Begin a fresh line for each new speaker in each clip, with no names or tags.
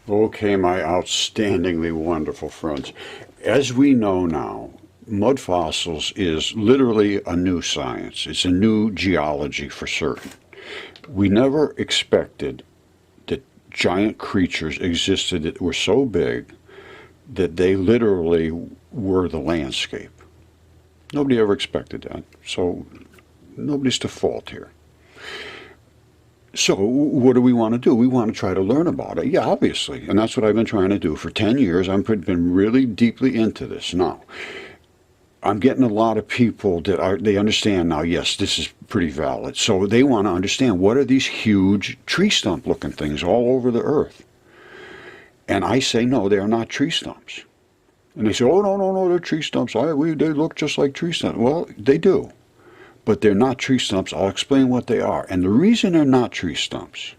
Okay, my outstandingly wonderful friends. As we know now, mud fossils is literally a new science. It's a new geology for certain. We never expected that giant creatures existed that were so big that they literally were the landscape. Nobody ever expected that, so nobody's to fault here. So what do we want to do? We want to try to learn about it. Yeah, obviously. And that's what I've been trying to do. For 10 years, I've been really deeply into this. Now, I'm getting a lot of people that they understand now, yes, this is pretty valid. So they want to understand, what are these huge tree stump looking things all over the earth? And I say, no, they are not tree stumps. And they say, oh, no, they're tree stumps. They look just like tree stumps. Well, they do. But they're not tree stumps. I'll explain what they are. And the reason they're not tree stumps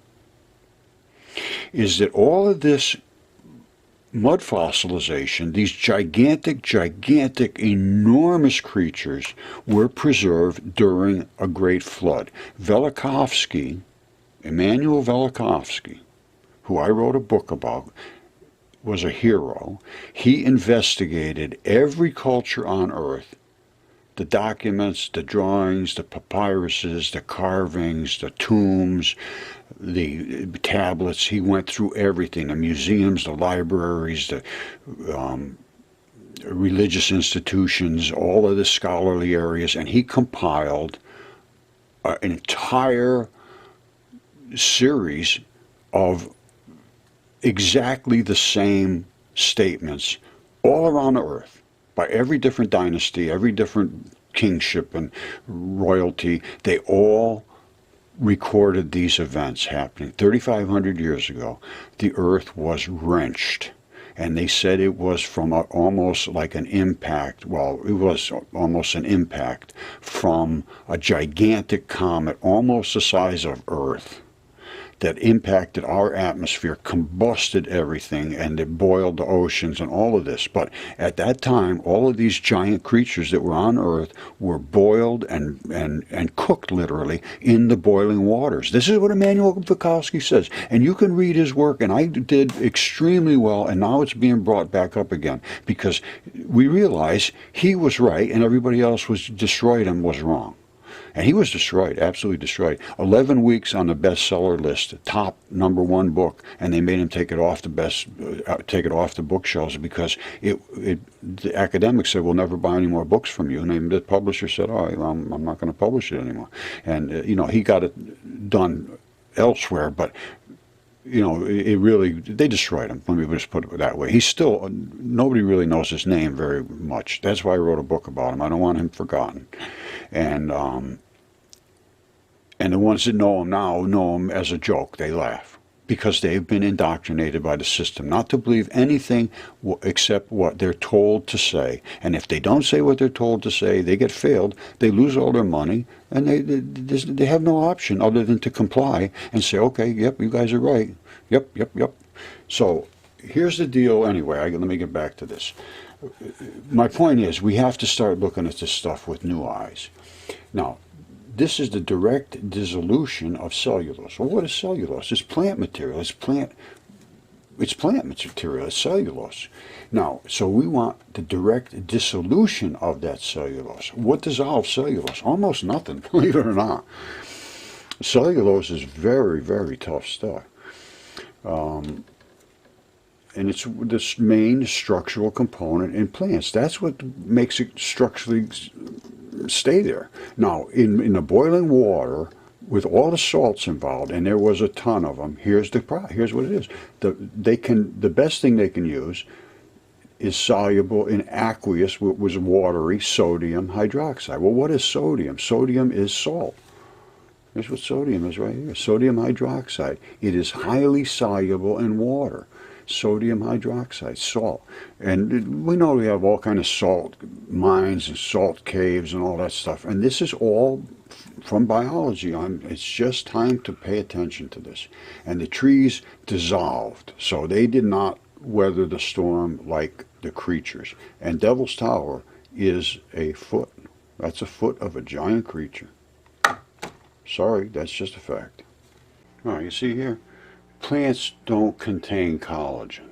is that all of this mud fossilization, these gigantic, enormous creatures were preserved during a great flood. Immanuel Velikovsky, who I wrote a book about, was a hero. He investigated every culture on Earth, the documents, the drawings, the papyruses, the carvings, the tombs, the tablets. He went through everything, the museums, the libraries, the religious institutions, all of the scholarly areas, and he compiled an entire series of exactly the same statements all around the earth, by every different dynasty, every different kingship and royalty. They all recorded these events happening. 3,500 years ago, the earth was wrenched. And they said it was from almost like an impact. Well, it was almost an impact from a gigantic comet, almost the size of Earth, that impacted our atmosphere, combusted everything, and it boiled the oceans and all of this. But at that time, all of these giant creatures that were on Earth were boiled and cooked, literally, in the boiling waters. This is what Immanuel Velikovsky says. And you can read his work, and I did extremely well, and now it's being brought back up again, because we realize he was right, and everybody else was destroyed and was wrong. And he was destroyed, absolutely destroyed. 11 weeks on the bestseller list, top #1 book, and they made him take it off the bookshelves because the academics said, "We'll never buy any more books from you." And the publisher said, "Oh, I'm not going to publish it anymore." And he got it done elsewhere, but they destroyed him. Let me just put it that way. He's still, nobody really knows his name very much. That's why I wrote a book about him. I don't want him forgotten. And the ones that know him now know him as a joke. They laugh because they've been indoctrinated by the system not to believe anything except what they're told to say. And if they don't say what they're told to say, they get failed. They lose all their money, and they have no option other than to comply and say, "Okay, yep, you guys are right. Yep." So here's the deal. Anyway, let me get back to this. My point is, we have to start looking at this stuff with new eyes. Now, this is the direct dissolution of cellulose. Well, what is cellulose? It's plant material. It's plant material. It's cellulose. Now, so we want the direct dissolution of that cellulose. What dissolves cellulose? Almost nothing, believe it or not. Cellulose is very, very tough stuff. And it's this main structural component in plants. That's what makes it structurally stay there. Now, in the boiling water, with all the salts involved, and there was a ton of them, here's what it is. The best thing they can use is soluble in aqueous, which was watery, sodium hydroxide. Well, what is sodium? Sodium is salt. Here's what sodium is right here. Sodium hydroxide. It is highly soluble in water. Sodium hydroxide, salt. And we know we have all kind of salt mines and salt caves and all that stuff. And this is all from biology. It's just time to pay attention to this. And the trees dissolved, so they did not weather the storm like the creatures. And Devil's Tower is a foot. That's a foot of a giant creature. Sorry, that's just a fact. All right, you see here? plants don't contain collagen,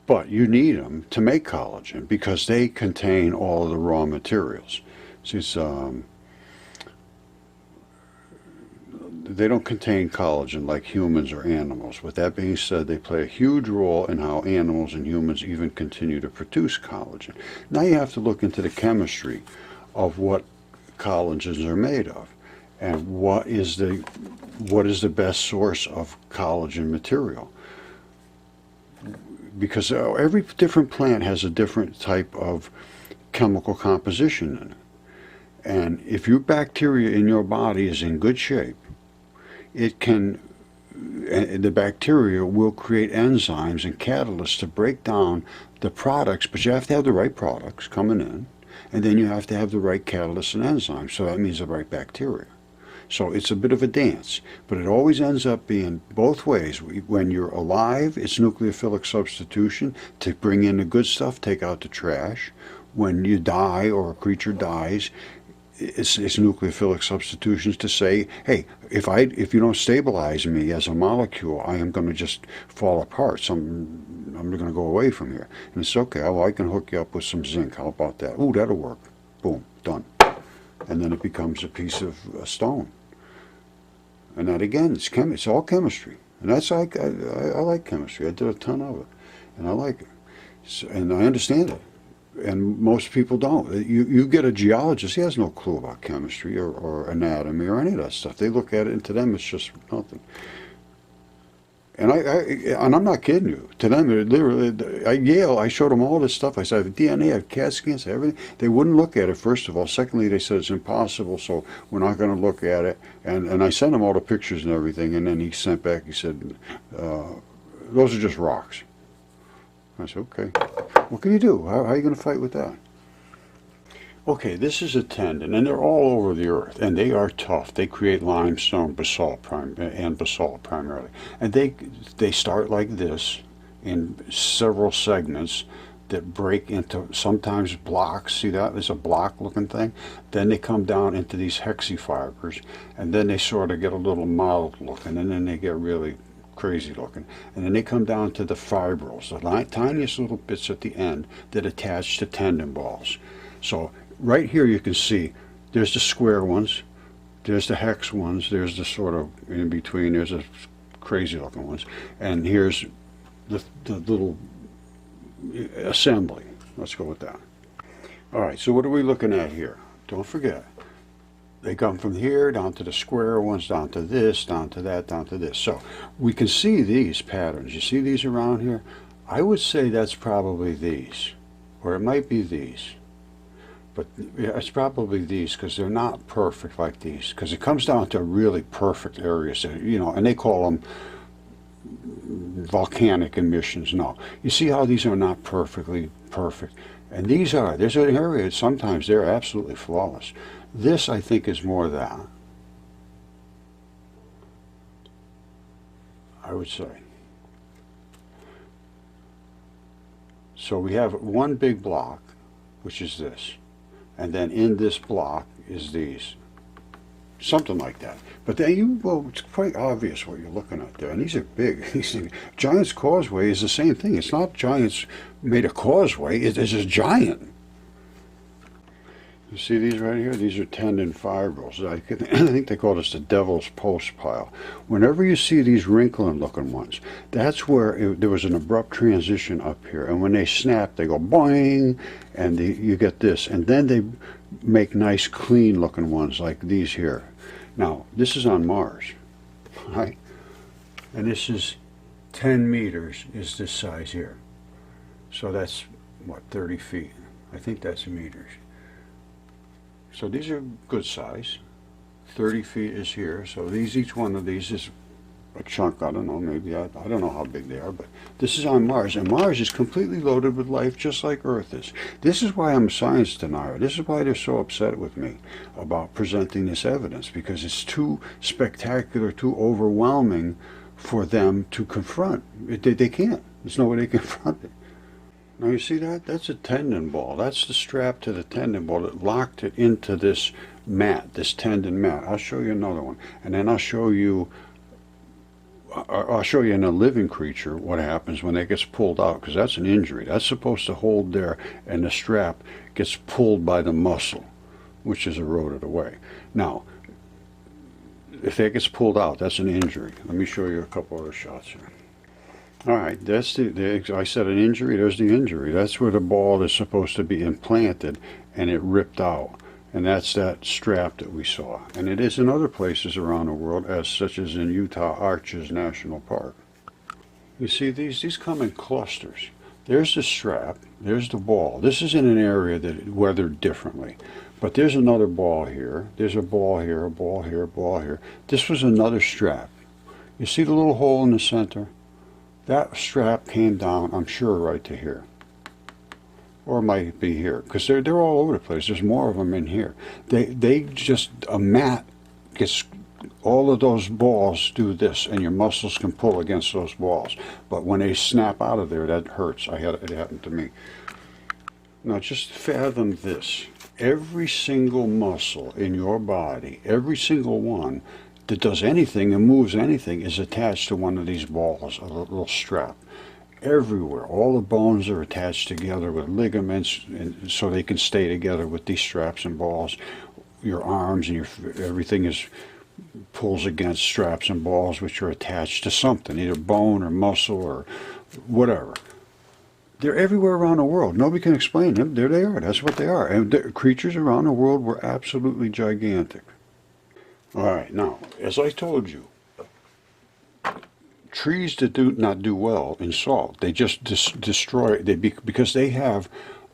but you need them to make collagen because they contain all of the raw materials. See, they don't contain collagen like humans or animals. With that being said, they play a huge role in how animals and humans even continue to produce collagen. Now you have to look into the chemistry of what collagens are made of, and what is the best source of collagen material. Because every different plant has a different type of chemical composition in it. And if your bacteria in your body is in good shape, the bacteria will create enzymes and catalysts to break down the products, but you have to have the right products coming in, and then you have to have the right catalysts and enzymes, so that means the right bacteria. So it's a bit of a dance, but it always ends up being both ways. When you're alive, it's nucleophilic substitution to bring in the good stuff, take out the trash. When you die or a creature dies, it's nucleophilic substitutions to say, hey, if you don't stabilize me as a molecule, I am going to just fall apart. I'm going to go away from here. And it's okay. Well, I can hook you up with some zinc. How about that? Ooh, that'll work. Boom, done. And then it becomes a piece of stone. And that again, it's all chemistry. And that's like I like chemistry. I did a ton of it, and I like it, and I understand it. And most people don't. You get a geologist, he has no clue about chemistry or anatomy or any of that stuff. They look at it, and to them it's just nothing. And I'm not kidding you. To them, literally, at Yale, I showed them all this stuff. I said, I have DNA, I have CAT scans, everything. They wouldn't look at it, first of all. Secondly, they said it's impossible, so we're not going to look at it. And I sent him all the pictures and everything, and then he sent back, he said, those are just rocks. I said, okay. What can you do? How are you going to fight with that? Okay, this is a tendon, and they're all over the earth, and they are tough. They create limestone, basalt, basalt primarily. And they start like this in several segments that break into sometimes blocks. See that? It's a block-looking thing. Then they come down into these hexifibers, and then they sort of get a little mottled looking, and then they get really crazy looking. And then they come down to the fibrils, the tiniest little bits at the end that attach to tendon balls. So right here you can see there's the square ones, there's the hex ones, there's the sort of in between, there's the crazy looking ones, and here's the little assembly. Let's go with that. Alright, so what are we looking at here? Don't forget, they come from here down to the square ones, down to this, down to that, down to this. So we can see these patterns. You see these around here? I would say that's probably these, or it might be these. But it's probably these, because they're not perfect like these, because it comes down to really perfect areas, you know, and they call them volcanic emissions. No, you see how these are not perfectly perfect, and these are. There's an area sometimes they're absolutely flawless. This, I think, is more that, I would say. So we have one big block, which is this. And then in this block is these. Something like that. But then well, it's quite obvious what you're looking at there. And these are big. Giant's Causeway is the same thing. It's not Giants made a causeway. It's a giant. You see these right here? These are tendon fibrils. I think they call this the devil's post pile. Whenever you see these wrinkling looking ones, that's where there was an abrupt transition up here. And when they snap, they go boing, and you get this. And then they make nice clean looking ones like these here. Now, this is on Mars, right? And this is 10 meters is this size here. So that's, what, 30 feet? I think that's meters. So these are good size. 30 feet is here. So each one of these is a chunk. I don't know, maybe, I don't know how big they are, but this is on Mars. And Mars is completely loaded with life just like Earth is. This is why I'm a science denier. This is why they're so upset with me about presenting this evidence, because it's too spectacular, too overwhelming for them to confront. They can't. There's no way they confront it. Now you see that? That's a tendon ball. That's the strap to the tendon ball that locked it into this mat, this tendon mat. I'll show you another one. And then I'll show you I'll show you in a living creature what happens when that gets pulled out, because that's an injury. That's supposed to hold there, and the strap gets pulled by the muscle, which is eroded away. Now, if that gets pulled out, that's an injury. Let me show you a couple other shots here. All right, that's I said an injury, there's the injury. That's where the ball is supposed to be implanted, and it ripped out. And that's that strap that we saw. And it is in other places around the world, as such as in Utah Arches National Park. You see, these come in clusters. There's the strap, there's the ball. This is in an area that weathered differently. But there's another ball here, there's a ball here, a ball here, a ball here. This was another strap. You see the little hole in the center? That strap came down, I'm sure, right to here. Or it might be here, because they're all over the place. There's more of them in here. They just, a mat gets, all of those balls do this, and your muscles can pull against those balls. But when they snap out of there, that hurts. It happened to me. Now just fathom this. Every single muscle in your body, every single one that does anything and moves anything, is attached to one of these balls, a little strap. Everywhere. All the bones are attached together with ligaments, and so they can stay together with these straps and balls. Your arms and everything pulls against straps and balls, which are attached to something, either bone or muscle or whatever. They're everywhere around the world. Nobody can explain them. There they are. That's what they are. And the creatures around the world were absolutely gigantic. All right. Now, as I told you, trees that do not do well in salt, they just destroy, because they have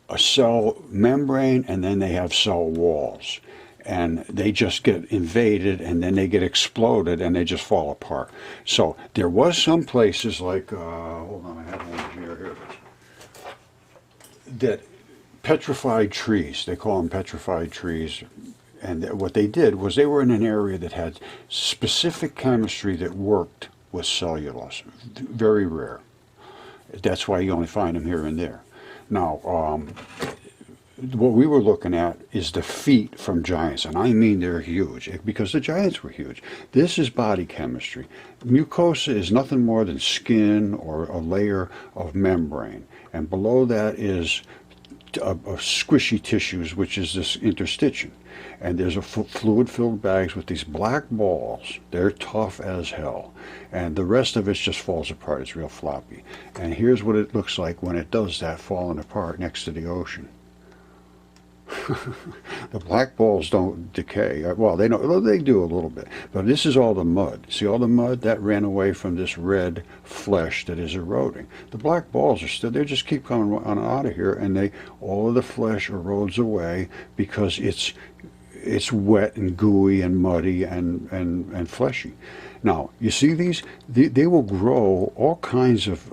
a cell membrane and then they have cell walls. And they just get invaded and then they get exploded and they just fall apart. So there was some places like, hold on, I have one here, here it is, that petrified trees, they call them petrified trees. And what they did was they were in an area that had specific chemistry that worked with cellulose. Very rare. That's why you only find them here and there. Now, what we were looking at is the feet from giants, and I mean they're huge, because the giants were huge. This is body chemistry. Mucosa is nothing more than skin or a layer of membrane, and below that is a squishy tissues, which is this interstitium. And there's a fluid-filled bags with these black balls. They're tough as hell. And the rest of it just falls apart. It's real floppy. And here's what it looks like when it does that, falling apart next to the ocean. The black balls don't decay. Well, they do a little bit. But this is all the mud. See all the mud? That ran away from this red flesh that is eroding. The black balls are still, they just keep coming on out of here, and all of the flesh erodes away because it's wet and gooey and muddy and fleshy. Now, you see these? They will grow all kinds of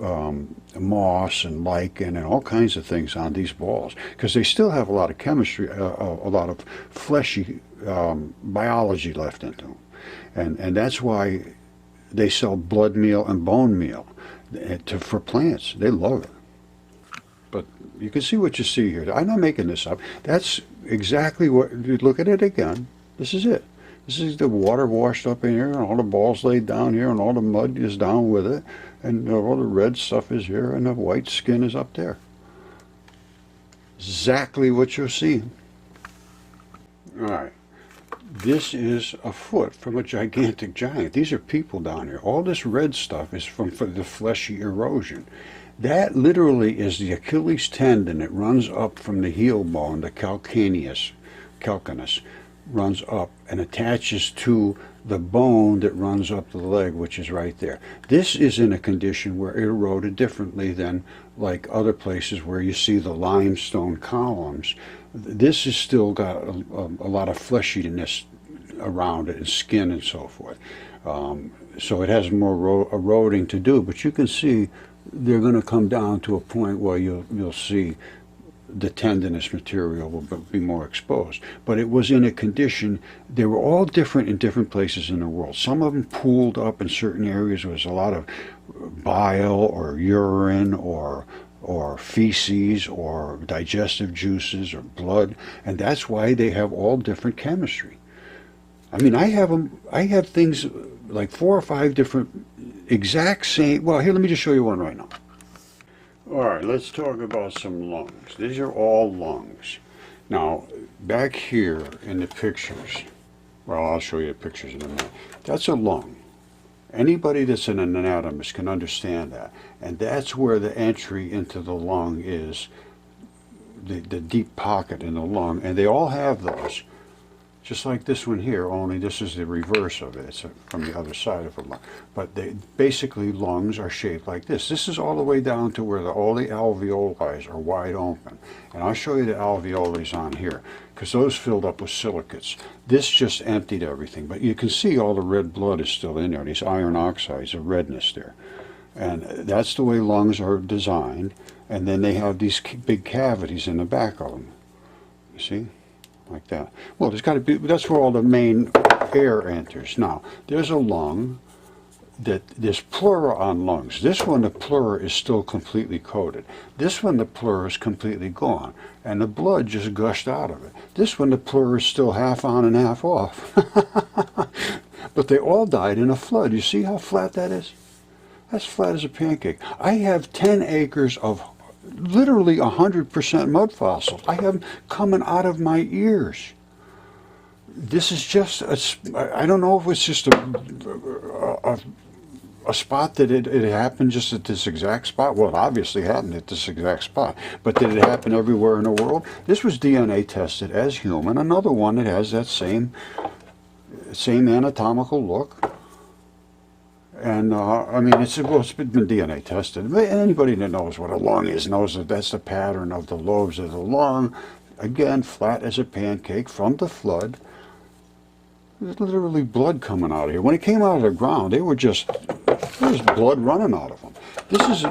moss and lichen and all kinds of things on these balls, because they still have a lot of chemistry, a lot of fleshy biology left into them. And that's why they sell blood meal and bone meal for plants. They love it. But you can see what you see here. I'm not making this up. That's exactly what, look at it again. This is it. This is the water washed up in here, and all the balls laid down here, and all the mud is down with it, and all the red stuff is here, and the white skin is up there. Exactly what you're seeing. All right. This is a foot from a gigantic giant. These are people down here. All this red stuff is from the fleshy erosion. That literally is the Achilles tendon. It runs up from the heel bone, the calcaneus, runs up and attaches to the bone that runs up the leg, which is right there. This is in a condition where it eroded differently than like other places where you see the limestone columns. This has still got a lot of fleshiness around it, and skin and so forth. So it has more eroding to do, but you can see they're going to come down to a point where you'll see the tendinous material will be more exposed. But it was in a condition, they were all different in different places in the world. Some of them pooled up in certain areas. There was a lot of bile or urine or feces or digestive juices or blood, and that's why they have all different chemistry. I mean, I have things like 4 or 5 different exact same. Well, here, let me just show you one right now. All right, let's talk about some lungs. These are all lungs. Now, back here in the pictures, well, I'll show you the pictures in a minute. That's a lung. Anybody that's an anatomist can understand that. And that's where the entry into the lung is, the deep pocket in the lung. And they all have those. Just like this one here, only this is the reverse of it. It's from the other side of a lung. But basically, lungs are shaped like this. This is all the way down to where all the alveoli are wide open. And I'll show you the alveoli on here, because those filled up with silicates. This just emptied everything. But you can see all the red blood is still in there, these iron oxides, the redness there. And that's the way lungs are designed. And then they have these big cavities in the back of them. You see? Like that. Well, there's got to be, that's where all the main air enters. Now, there's a lung that there's pleura on lungs. This one, the pleura is still completely coated. This one, the pleura is completely gone, and the blood just gushed out of it. This one, the pleura is still half on and half off. But they all died in a flood. You see how flat that is? That's flat as a pancake. I have 10 acres of literally 100% mud fossils. I have them coming out of my ears. This is just I don't know if it's just a spot that it happened just at this exact spot. Well, it obviously happened at this exact spot. But did it happen everywhere in the world? This was DNA tested as human. Another one that has that same anatomical look. And I mean, it's been DNA tested. Anybody that knows what a lung is knows that that's the pattern of the lobes of the lung. Again, flat as a pancake from the flood. There's literally blood coming out of here. When it came out of the ground, there was blood running out of them.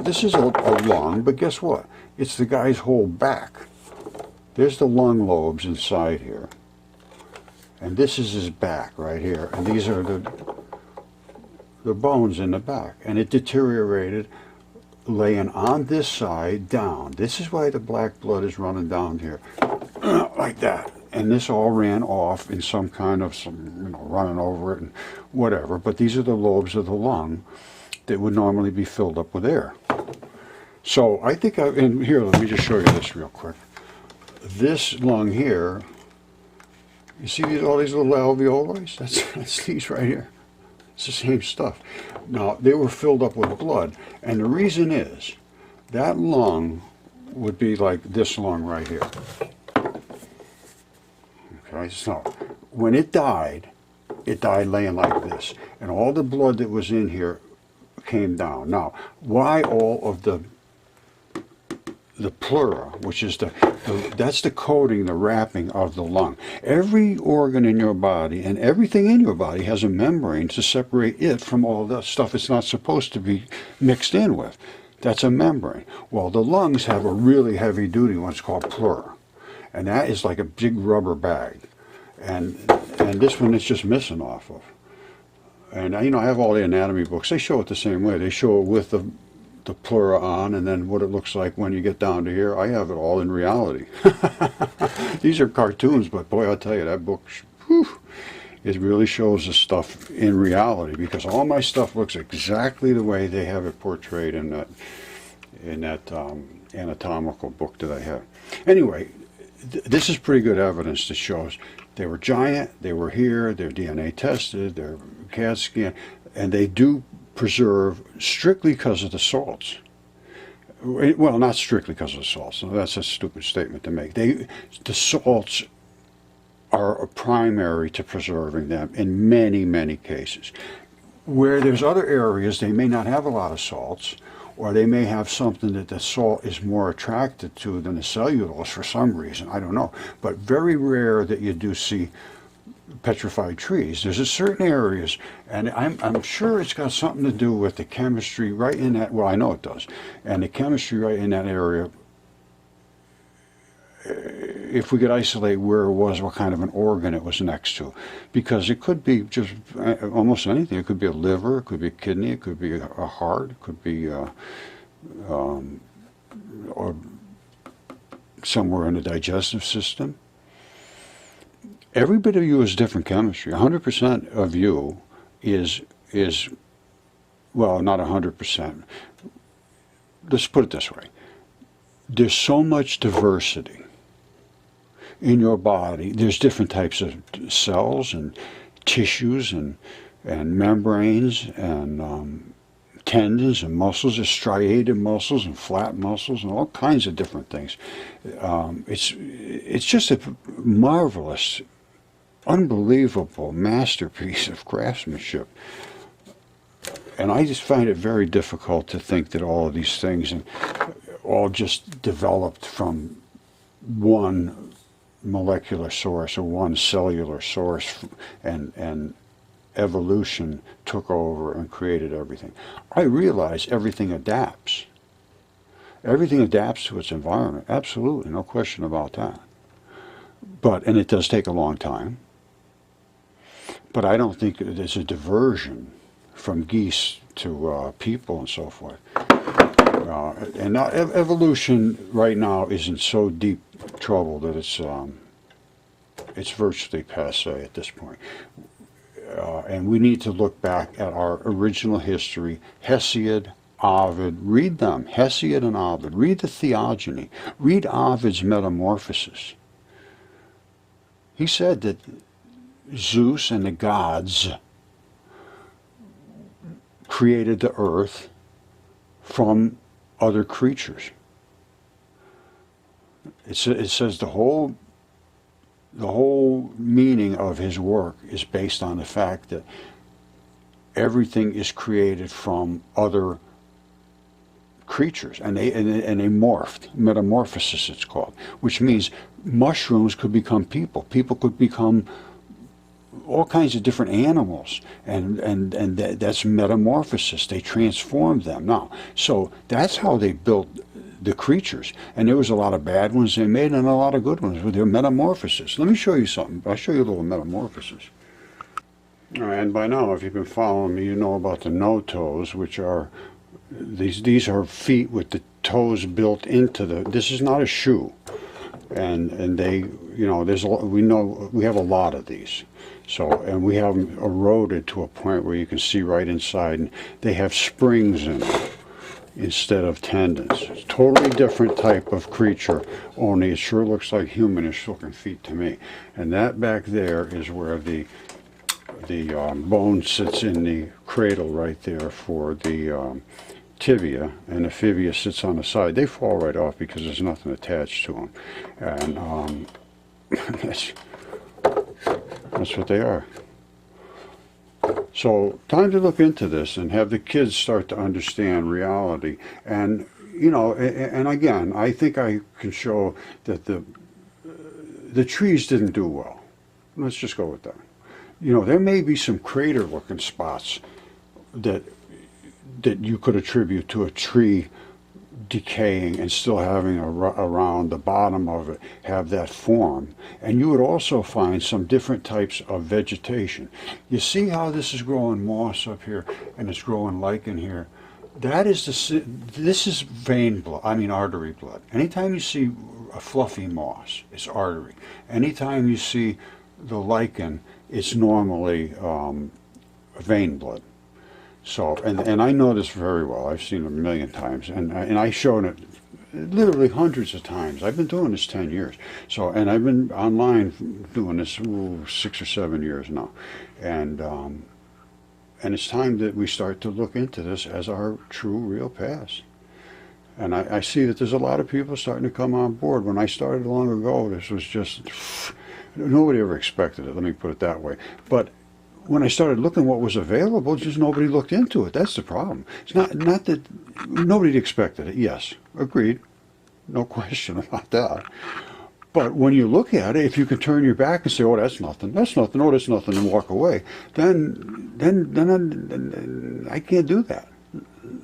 This is a lung, but guess what? It's the guy's whole back. There's the lung lobes inside here. And this is his back right here. And these are the bones in the back, and it deteriorated laying on this side down. This is why the black blood is running down here like that, and this all ran off in some kind of running over it and whatever. But these are the lobes of the lung that would normally be filled up with air. So I think and here, let me just show you this real quick. This lung here, you see all these little alveoli? That's these right here. It's the same stuff. Now, they were filled up with blood, and the reason is that lung would be like this lung right here. Okay, so when it died laying like this, and all the blood that was in here came down. Now, why all of the pleura, which is that's the coating, the wrapping of the lung. Every organ in your body and everything in your body has a membrane to separate it from all the stuff it's not supposed to be mixed in with. That's a membrane. Well, the lungs have a really heavy duty one. It's called pleura, and that is like a big rubber bag, and this one is just missing off of. And I have all the anatomy books. They show it the same way. They show it with the pleura on, and then what it looks like when you get down to here. I have it all in reality. These are cartoons, but boy, I'll tell you, that book, whew, it really shows the stuff in reality, because all my stuff looks exactly the way they have it portrayed in that anatomical book that I have. Anyway, this is pretty good evidence that shows they were giant, they were here, they're DNA tested, they're CAT scan, and they do preserve strictly because of the salts. Well, not strictly because of the salts. No, that's a stupid statement to make. The salts are primary to preserving them in many, many cases. Where there's other areas, they may not have a lot of salts, or they may have something that the salt is more attracted to than the cellulose for some reason. I don't know. But very rare that you do see petrified trees. There's a certain areas, and I'm sure it's got something to do with the chemistry right in that, well, I know it does, and the chemistry right in that area, if we could isolate where it was, what kind of an organ it was next to, because it could be just almost anything. It could be a liver, it could be a kidney, it could be a heart, it could be or somewhere in the digestive system. Every bit of you is different chemistry. 100% of you is is, well, not 100%. Let's put it this way. There's so much diversity in your body. There's different types of cells and tissues and membranes and tendons and muscles. There's striated muscles and flat muscles and all kinds of different things. It's just a marvelous, unbelievable masterpiece of craftsmanship. And I just find it very difficult to think that all of these things all just developed from one molecular source or one cellular source, and evolution took over and created everything. I realize everything adapts. Everything adapts to its environment, absolutely, no question about that. And it does take a long time. But I don't think there's a diversion from geese to people and so forth. And evolution right now is in so deep trouble that it's virtually passé at this point. And we need to look back at our original history. Hesiod, Ovid, read them. Hesiod and Ovid. Read the Theogony. Read Ovid's Metamorphoses. He said that Zeus and the gods created the earth from other creatures. It says the whole meaning of his work is based on the fact that everything is created from other creatures, and they morphed. Metamorphosis, it's called, which means mushrooms could become people. People could become all kinds of different animals, and that's metamorphosis. They transformed them. Now, so that's how they built the creatures, and there was a lot of bad ones they made and a lot of good ones with their metamorphosis. Let me show you something. I'll show you a little metamorphosis. And by now, if you've been following me, you know about the no-toes, which are these are feet with the toes built into the. This is not a shoe, and they, you know, we have a lot of these. So, and we have them eroded to a point where you can see right inside, and they have springs in them instead of tendons. It's a totally different type of creature, only it sure looks like humanish looking feet to me. And that back there is where the bone sits in the cradle right there for the tibia, and the fibia sits on the side. They fall right off because there's nothing attached to them. And that's what they are. So, time to look into this and have the kids start to understand reality. And, you know, and again, I think I can show that the trees didn't do well. Let's just go with that. You know, there may be some crater-looking spots that you could attribute to a tree decaying and still having around the bottom of it have that form. And you would also find some different types of vegetation. You see how this is growing moss up here and it's growing lichen here? That is this is vein blood, artery blood. Anytime you see a fluffy moss, it's artery. Anytime you see the lichen, it's normally vein blood. So, and I know this very well. I've seen it a million times, and I've shown it literally hundreds of times. I've been doing this 10 years. So, and I've been online doing this 6 or 7 years now, and it's time that we start to look into this as our true, real past. And I see that there's a lot of people starting to come on board. When I started long ago, this was just nobody ever expected it. Let me put it that way. But when I started looking what was available, just nobody looked into it. That's the problem. It's not that nobody expected it. Yes, agreed. No question about that. But when you look at it, if you can turn your back and say, "Oh, that's nothing. That's nothing. Oh, that's nothing," and walk away, then I can't do that.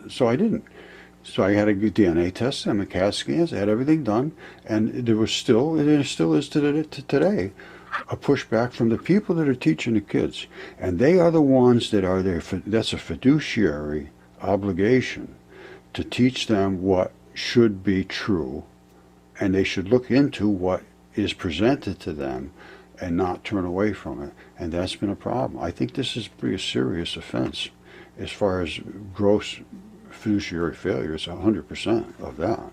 So I didn't. So I had a DNA test and a CAT scans. I had everything done, and there was still, and there still is to today, a pushback from the people that are teaching the kids, and they are the ones that are there. That's a fiduciary obligation to teach them what should be true, and they should look into what is presented to them and not turn away from it. And that's been a problem. I think this is pretty serious offense as far as gross fiduciary failure. It's 100% of that.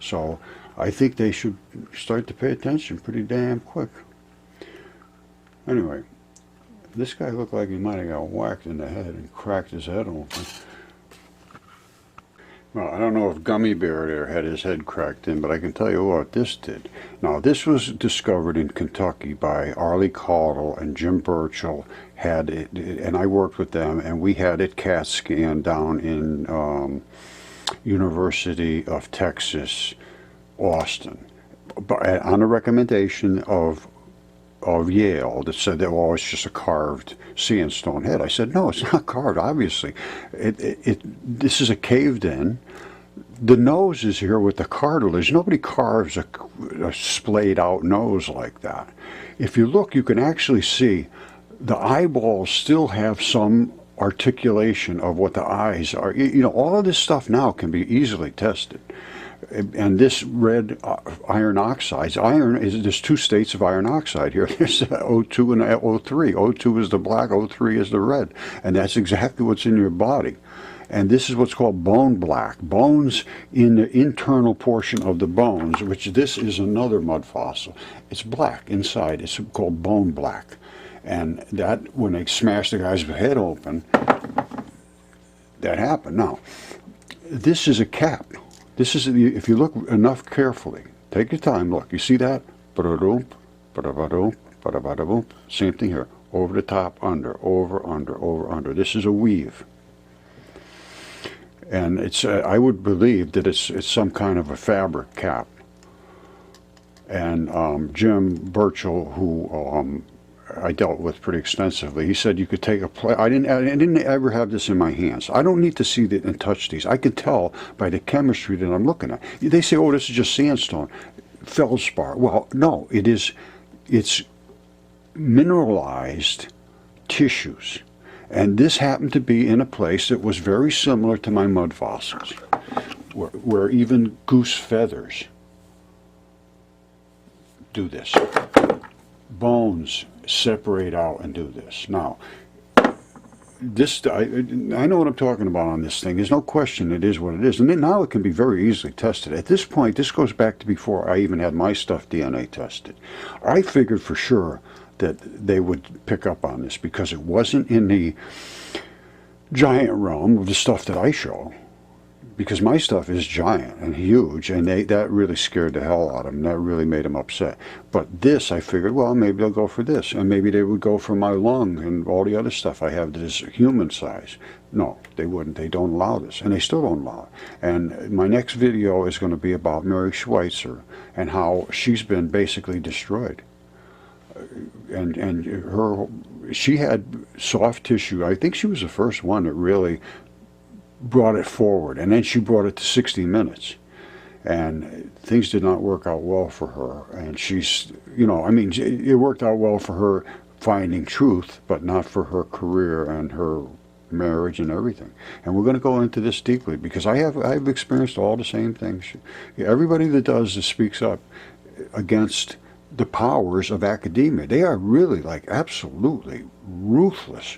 So I think they should start to pay attention pretty damn quick. Anyway, this guy looked like he might have got whacked in the head and cracked his head open. Well, I don't know if Gummy Bear there had his head cracked in, but I can tell you what this did. Now, this was discovered in Kentucky by Arlie Caudle and Jim Burchell. Had it, and I worked with them, and we had it CAT scanned down in University of Texas, Austin, on a recommendation of Yale, that said that, well, it's just a carved sandstone head. I said, no, it's not carved, obviously. This is a caved in. The nose is here with the cartilage. Nobody carves a splayed out nose like that. If you look, you can actually see the eyeballs still have some articulation of what the eyes are. You know, all of this stuff now can be easily tested. And this red iron oxides, there's two states of iron oxide here. There's O2 and O3. O2 is the black, O3 is the red. And that's exactly what's in your body. And this is what's called bone black. Bones in the internal portion of the bones, which this is another mud fossil. It's black inside. It's called bone black. And that, when they smashed the guy's head open, that happened. Now, this is a cap. This is, if you look enough carefully, take your time, look, you see that? Same thing here. Over the top, under, over, under, over, under. This is a weave. And it's, I would believe that it's some kind of a fabric cap. And Jim Burchell, who I dealt with pretty extensively, he said you could take a plate. I didn't ever have this in my hands. I don't need to see it and touch these. I can tell by the chemistry that I'm looking at. They say, oh, this is just sandstone, feldspar. Well, no, it's mineralized tissues. And this happened to be in a place that was very similar to my mud fossils, where even goose feathers do this. Bones separate out and do this. Now, this I know what I'm talking about on this thing. There's no question it is what it is. And then now it can be very easily tested. At this point, this goes back to before I even had my stuff DNA tested. I figured for sure that they would pick up on this because it wasn't in the giant realm of the stuff that I show. Because my stuff is giant and huge, and that really scared the hell out of them. That really made them upset. But this, I figured, well, maybe they'll go for this. And maybe they would go for my lung and all the other stuff I have that is human size. No, they wouldn't. They don't allow this. And they still don't allow it. And my next video is going to be about Mary Schweitzer and how she's been basically destroyed. And she had soft tissue. I think she was the first one that really brought it forward, and then she brought it to 60 minutes, and things did not work out well for her. And she's, you know, I mean, it worked out well for her finding truth, but not for her career and her marriage and everything. And we're going to go into this deeply because I've experienced all the same things. Everybody that does this speaks up against the powers of academia. They are really like absolutely ruthless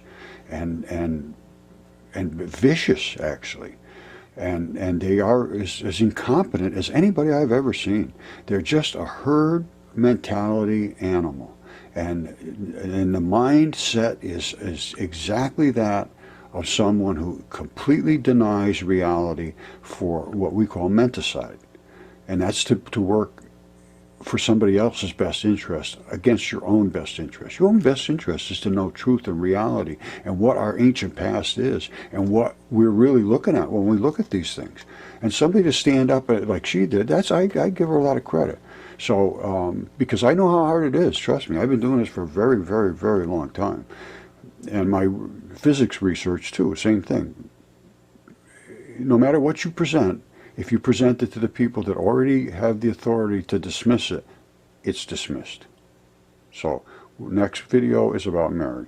and vicious, actually, and they are as incompetent as anybody I've ever seen. They're just a herd mentality animal, and the mindset is exactly that of someone who completely denies reality for what we call menticide, and that's to work for somebody else's best interest against your own best interest. Your own best interest is to know truth and reality and what our ancient past is and what we're really looking at when we look at these things. And somebody to stand up like she did, I give her a lot of credit. So, because I know how hard it is, trust me. I've been doing this for a very, very, very long time. And my physics research too, same thing. No matter what you present, if you present it to the people that already have the authority to dismiss it, it's dismissed. So, next video is about Mary.